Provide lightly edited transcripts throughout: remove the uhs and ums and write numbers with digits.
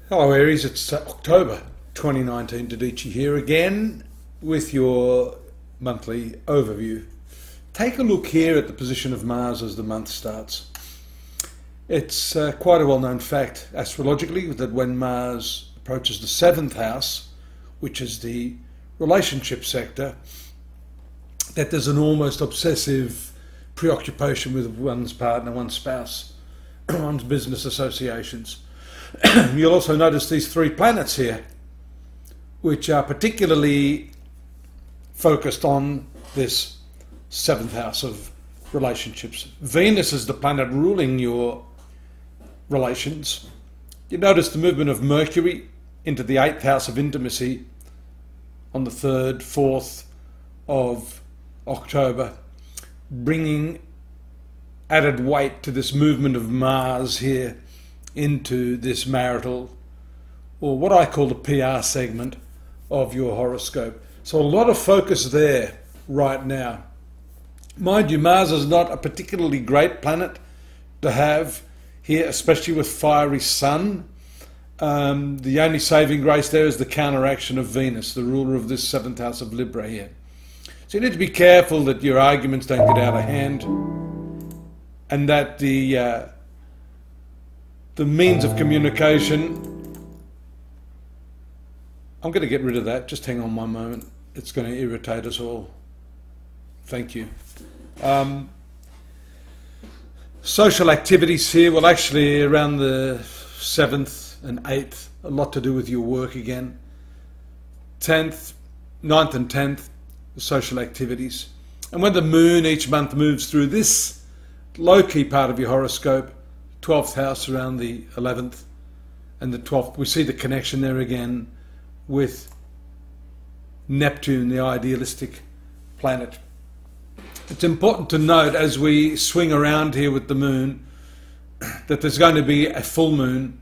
Hello Aries, it's October 2019, Tadici here again with your monthly overview. Take a look here at the position of Mars as the month starts. It's quite a well-known fact astrologically that when Mars approaches the 7th house, which is the relationship sector, that there's an almost obsessive preoccupation with one's partner, one's spouse, one's business associations. You'll also notice these three planets here, which are particularly focused on this 7th house of relationships. Venus is the planet ruling your relations. You notice the movement of Mercury into the 8th house of intimacy on the 3rd, 4th of October, bringing added weight to this movement of Mars here into this marital, or what I call the PR segment of your horoscope. So a lot of focus there right now. Mind you, Mars is not a particularly great planet to have here, especially with fiery Sun. The only saving grace there is the counteraction of Venus, the ruler of this 7th house of Libra here. So you need to be careful that your arguments don't get out of hand, and that the means of communication, I'm going to get rid of that, just hang on one moment, it's going to irritate us all. Thank you. Social activities here, well actually around the 7th and 8th, a lot to do with your work again. 9th and 10th, social activities. And when the moon each month moves through this low-key part of your horoscope, 12th house around the 11th and the 12th, we see the connection there again with Neptune, the idealistic planet. It's important to note as we swing around here with the moon that there's going to be a full moon.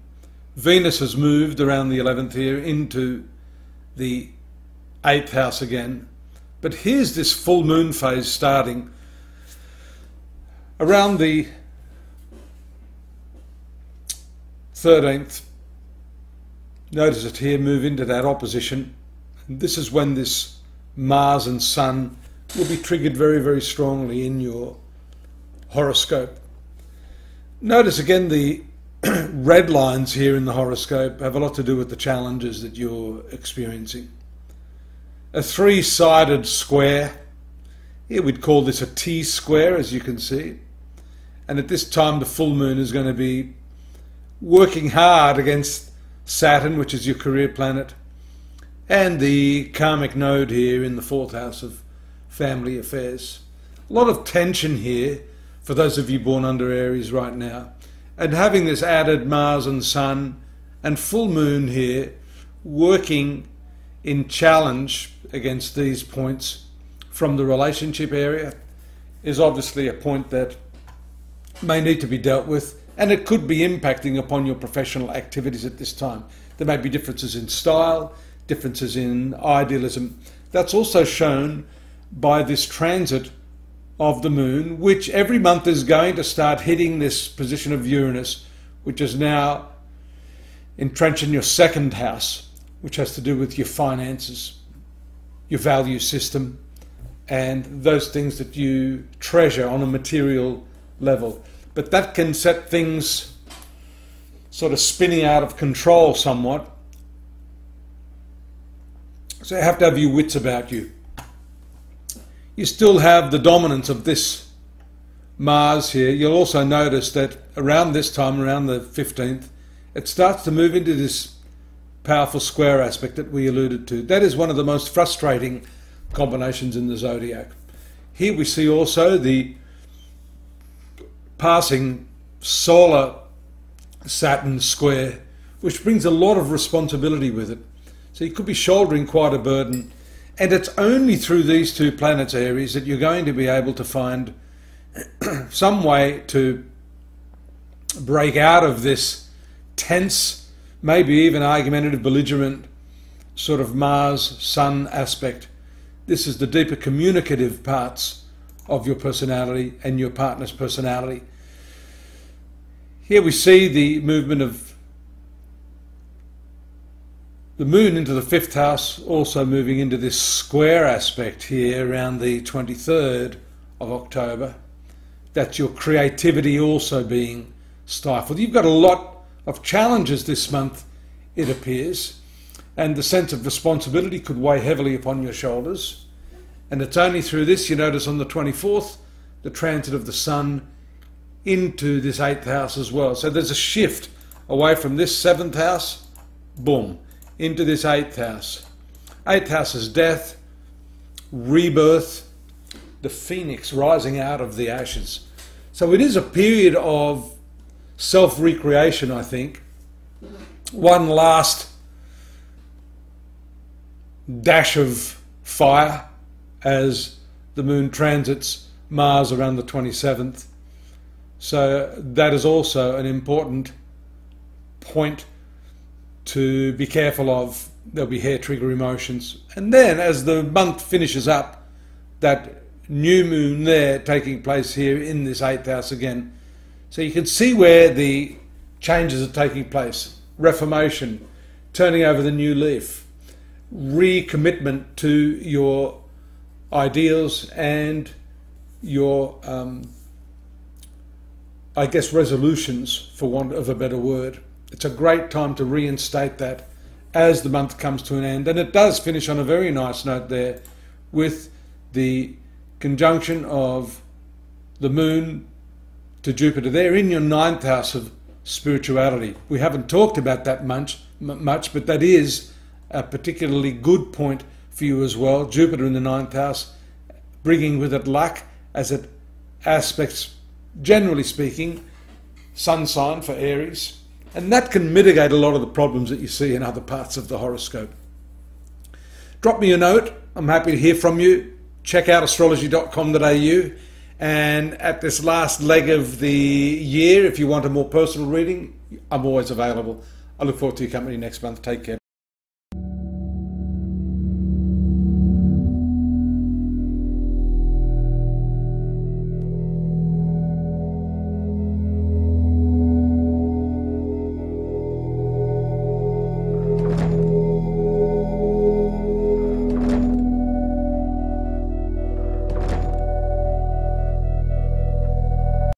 Venus has moved around the 11th here into the 8th house again. But here's this full moon phase starting around the 13th. Notice it here, move into that opposition. And this is when this Mars and Sun will be triggered very, very strongly in your horoscope. Notice again the red lines here in the horoscope have a lot to do with the challenges that you're experiencing. A three-sided square, here we'd call this a T-square, as you can see. And at this time the full moon is going to be working hard against Saturn, which is your career planet, and the karmic node here in the 4th house of family affairs. A lot of tension here for those of you born under Aries right now. And having this added Mars and Sun and full moon here working in challenge against these points from the relationship area is obviously a point that may need to be dealt with, and it could be impacting upon your professional activities at this time. There may be differences in style, differences in idealism. That's also shown by this transit of the moon, which every month is going to start hitting this position of Uranus, which is now entrenched in your 2nd house, which has to do with your finances, your value system, and those things that you treasure on a material level. But that can set things sort of spinning out of control somewhat. So you have to have your wits about you. You still have the dominance of this Mars here. You'll also notice that around this time, around the 15th, it starts to move into this powerful square aspect that we alluded to. That is one of the most frustrating combinations in the zodiac. Here we see also the passing solar Saturn square, which brings a lot of responsibility with it. So you could be shouldering quite a burden. And it's only through these two planets, Aries, that you're going to be able to find some way to break out of this tense, maybe even argumentative, belligerent sort of Mars-Sun aspect. This is the deeper communicative parts of your personality and your partner's personality. Here we see the movement of The moon into the 5th house, also moving into this square aspect here around the 23rd of October. That's your creativity also being stifled. You've got a lot of challenges this month, it appears, and the sense of responsibility could weigh heavily upon your shoulders. And it's only through this, you notice on the 24th, the transit of the sun into this 8th house as well. So there's a shift away from this 7th house, boom, into this 8th house. 8th house is death, rebirth, the phoenix rising out of the ashes. So it is a period of self-recreation, I think. One last dash of fire as the moon transits Mars around the 27th. So that is also an important point to be careful of. There'll be hair trigger emotions. And then as the month finishes up, that new moon there taking place here in this 8th house again. So you can see where the changes are taking place. Reformation, turning over the new leaf, recommitment to your ideals and your, I guess, resolutions, for want of a better word. It's a great time to reinstate that as the month comes to an end. And it does finish on a very nice note there with the conjunction of the moon to Jupiter there in your 9th house of spirituality. We haven't talked about that much, but that is a particularly good point for you as well. Jupiter in the 9th house, bringing with it luck as it aspects, generally speaking, sun sign for Aries. And that can mitigate a lot of the problems that you see in other parts of the horoscope. Drop me a note. I'm happy to hear from you. Check out astrology.com.au. And at this last leg of the year, if you want a more personal reading, I'm always available. I look forward to your company next month. Take care.